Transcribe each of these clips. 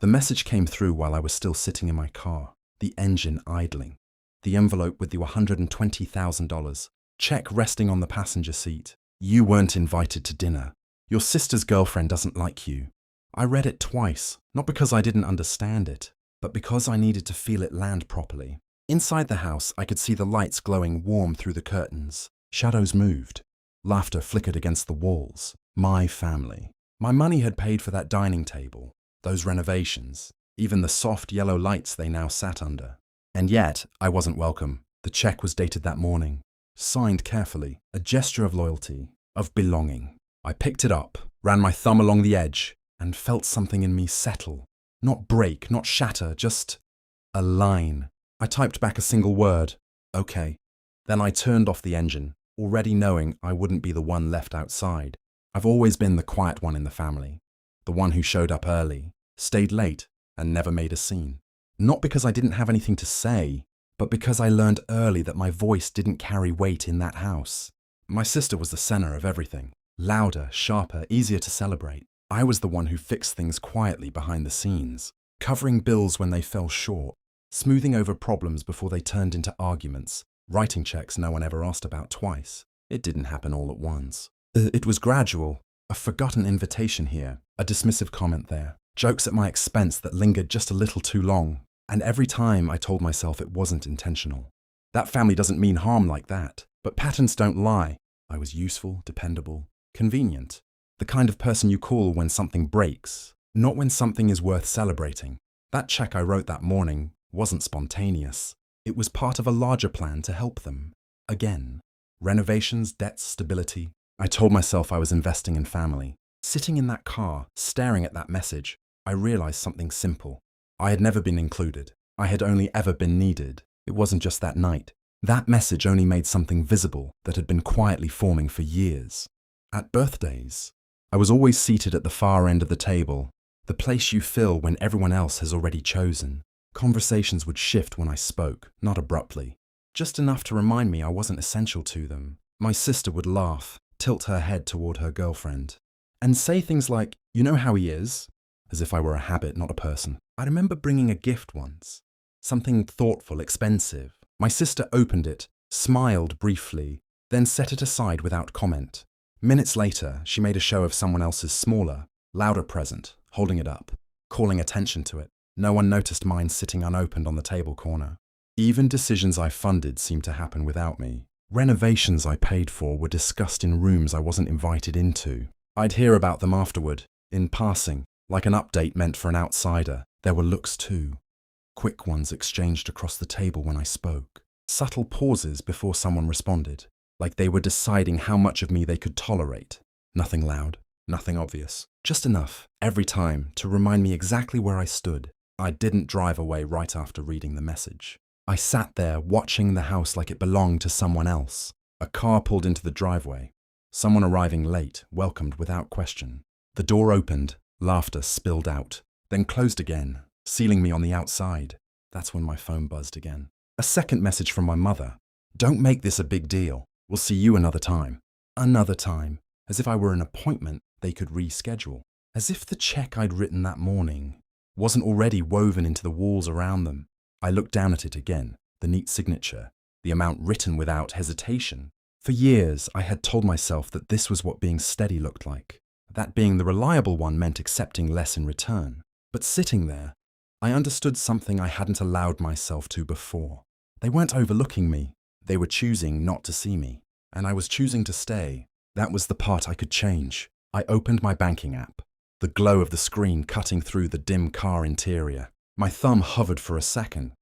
The message came through while I was still sitting in my car, the engine idling. The envelope with the $120,000, check resting on the passenger seat. You weren't invited to dinner. Your sister's girlfriend doesn't like you. I read it twice, not because I didn't understand it, but because I needed to feel it land properly. Inside the house, I could see the lights glowing warm through the curtains. Shadows moved. Laughter flickered against the walls. My family. My money had paid for that dining table, those renovations, even the soft yellow lights they now sat under. And yet, I wasn't welcome. The check was dated that morning, signed carefully, a gesture of loyalty, of belonging. I picked it up, ran my thumb along the edge, and felt something in me settle. Not break, not shatter, just a line. I typed back a single word, okay. Then I turned off the engine, already knowing I wouldn't be the one left outside. I've always been the quiet one in the family, the one who showed up early, stayed late, and never made a scene. Not because I didn't have anything to say, but because I learned early that my voice didn't carry weight in that house. My sister was the center of everything, louder, sharper, easier to celebrate. I was the one who fixed things quietly behind the scenes, covering bills when they fell short, smoothing over problems before they turned into arguments, writing checks no one ever asked about twice. It didn't happen all at once. It was gradual, a forgotten invitation here, a dismissive comment there, jokes at my expense that lingered just a little too long, and every time I told myself it wasn't intentional. That family doesn't mean harm like that, but patterns don't lie. I was useful, dependable, convenient, the kind of person you call when something breaks, not when something is worth celebrating. That check I wrote that morning wasn't spontaneous. It was part of a larger plan to help them. Again, renovations, debts, stability. I told myself I was investing in family. Sitting in that car, staring at that message, I realized something simple. I had never been included. I had only ever been needed. It wasn't just that night. That message only made something visible that had been quietly forming for years. At birthdays, I was always seated at the far end of the table, the place you fill when everyone else has already chosen. Conversations would shift when I spoke, not abruptly, just enough to remind me I wasn't essential to them. My sister would laugh, tilt her head toward her girlfriend, and say things like, "You know how he is?" as if I were a habit, not a person. I remember bringing a gift once, something thoughtful, expensive. My sister opened it, smiled briefly, then set it aside without comment. Minutes later, she made a show of someone else's smaller, louder present, holding it up, calling attention to it. No one noticed mine sitting unopened on the table corner. Even decisions I funded seemed to happen without me. Renovations I paid for were discussed in rooms I wasn't invited into. I'd hear about them afterward, in passing, like an update meant for an outsider. There were looks too. Quick ones exchanged across the table when I spoke. Subtle pauses before someone responded, like they were deciding how much of me they could tolerate. Nothing loud, nothing obvious. Just enough, every time, to remind me exactly where I stood. I didn't drive away right after reading the message. I sat there watching the house like it belonged to someone else. A car pulled into the driveway. Someone arriving late, welcomed without question. The door opened, laughter spilled out, then closed again, sealing me on the outside. That's when my phone buzzed again. A second message from my mother. "Don't make this a big deal. We'll see you another time." Another time, as if I were an appointment they could reschedule. As if the check I'd written that morning wasn't already woven into the walls around them. I looked down at it again, the neat signature, the amount written without hesitation. For years, I had told myself that this was what being steady looked like, that being the reliable one meant accepting less in return. But sitting there, I understood something I hadn't allowed myself to before. They weren't overlooking me. They were choosing not to see me. And I was choosing to stay. That was the part I could change. I opened my banking app, the glow of the screen cutting through the dim car interior. My thumb hovered for a second,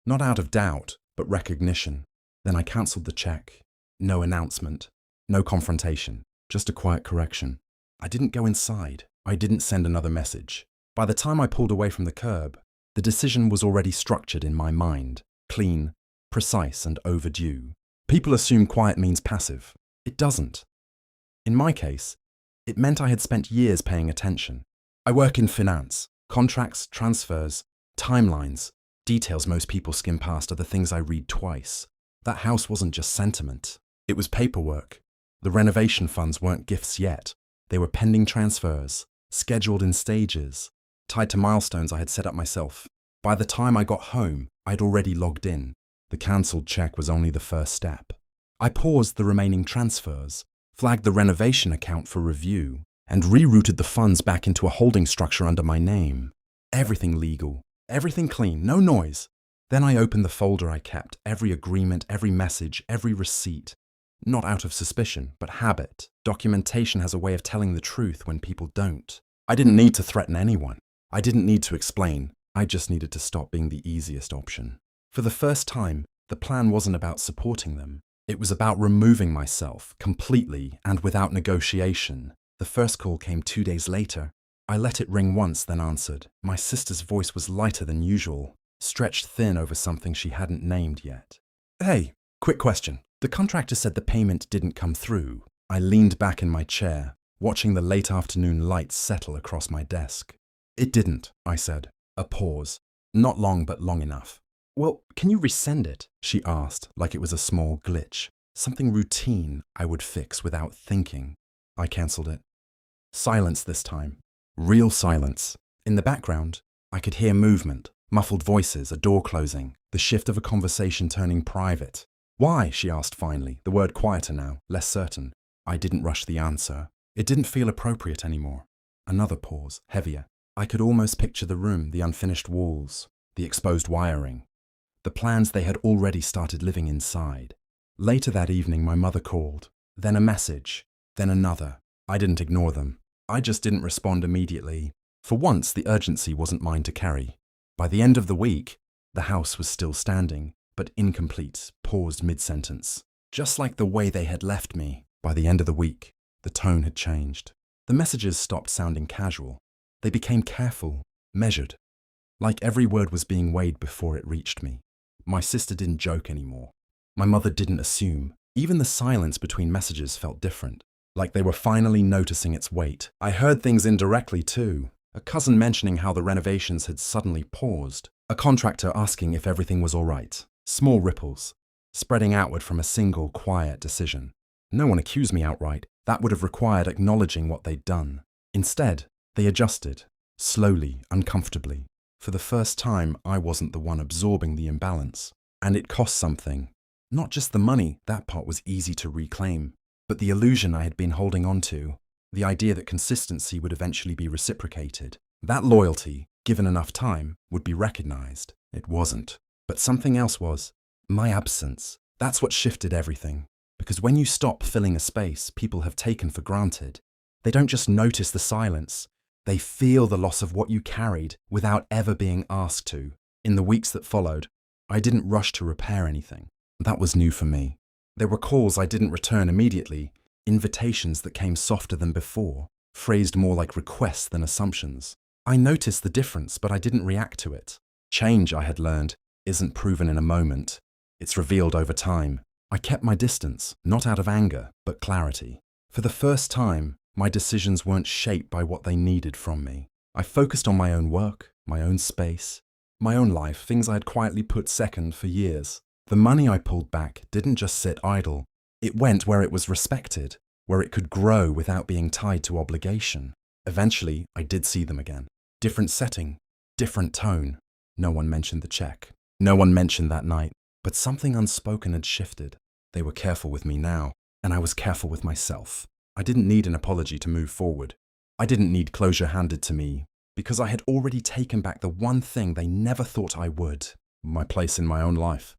not out of doubt, but recognition. Then I cancelled the check. No announcement, no confrontation, just a quiet correction. I didn't go inside. I didn't send another message. By the time I pulled away from the curb, the decision was already structured in my mind, clean, precise, and overdue. People assume quiet means passive. It doesn't. In my case, it meant I had spent years paying attention. I work in finance. Contracts, transfers, timelines, details most people skim past are the things I read twice. That house wasn't just sentiment. It was paperwork. The renovation funds weren't gifts yet. They were pending transfers, scheduled in stages, tied to milestones I had set up myself. By the time I got home, I'd already logged in. The cancelled check was only the first step. I paused the remaining transfers, flagged the renovation account for review, and rerouted the funds back into a holding structure under my name. Everything legal, everything clean, no noise. Then I opened the folder I kept, every agreement, every message, every receipt. Not out of suspicion, but habit. Documentation has a way of telling the truth when people don't. I didn't need to threaten anyone. I didn't need to explain. I just needed to stop being the easiest option. For the first time, the plan wasn't about supporting them. It was about removing myself completely and without negotiation. The first call came 2 days later. I let it ring once, then answered. My sister's voice was lighter than usual, stretched thin over something she hadn't named yet. Hey, quick question. The contractor said the payment didn't come through. I leaned back in my chair, watching the late afternoon lights settle across my desk. It didn't, I said. A pause. Not long, but long enough. Well, can you resend it? She asked, like it was a small glitch. Something routine I would fix without thinking. I cancelled it. Silence this time. Real silence. In the background, I could hear movement, muffled voices, a door closing, the shift of a conversation turning private. Why? She asked finally, the word quieter now, less certain. I didn't rush the answer. It didn't feel appropriate anymore. Another pause, heavier. I could almost picture the room, the unfinished walls, the exposed wiring, the plans they had already started living inside. Later that evening, my mother called, then a message, then another. I didn't ignore them. I just didn't respond immediately. For once, the urgency wasn't mine to carry. By the end of the week, the house was still standing, but incomplete, paused mid-sentence. Just like the way they had left me. By the end of the week, the tone had changed. The messages stopped sounding casual. They became careful, measured. Like every word was being weighed before it reached me. My sister didn't joke anymore. My mother didn't assume. Even the silence between messages felt different, like they were finally noticing its weight. I heard things indirectly too. A cousin mentioning how the renovations had suddenly paused. A contractor asking if everything was all right. Small ripples, spreading outward from a single quiet decision. No one accused me outright. That would have required acknowledging what they'd done. Instead, they adjusted, slowly, uncomfortably. For the first time, I wasn't the one absorbing the imbalance. And it cost something. Not just the money, that part was easy to reclaim, but the illusion I had been holding on to, the idea that consistency would eventually be reciprocated. That loyalty, given enough time, would be recognized. It wasn't. But something else was. My absence. That's what shifted everything. Because when you stop filling a space people have taken for granted, they don't just notice the silence. They feel the loss of what you carried without ever being asked to. In the weeks that followed, I didn't rush to repair anything. That was new for me. There were calls I didn't return immediately, invitations that came softer than before, phrased more like requests than assumptions. I noticed the difference, but I didn't react to it. Change, I had learned, isn't proven in a moment. It's revealed over time. I kept my distance, not out of anger, but clarity. For the first time, my decisions weren't shaped by what they needed from me. I focused on my own work, my own space, my own life, things I had quietly put second for years. The money I pulled back didn't just sit idle. It went where it was respected, where it could grow without being tied to obligation. Eventually, I did see them again. Different setting, different tone. No one mentioned the check. No one mentioned that night. But something unspoken had shifted. They were careful with me now, and I was careful with myself. I didn't need an apology to move forward. I didn't need closure handed to me, because I had already taken back the one thing they never thought I would, my place in my own life.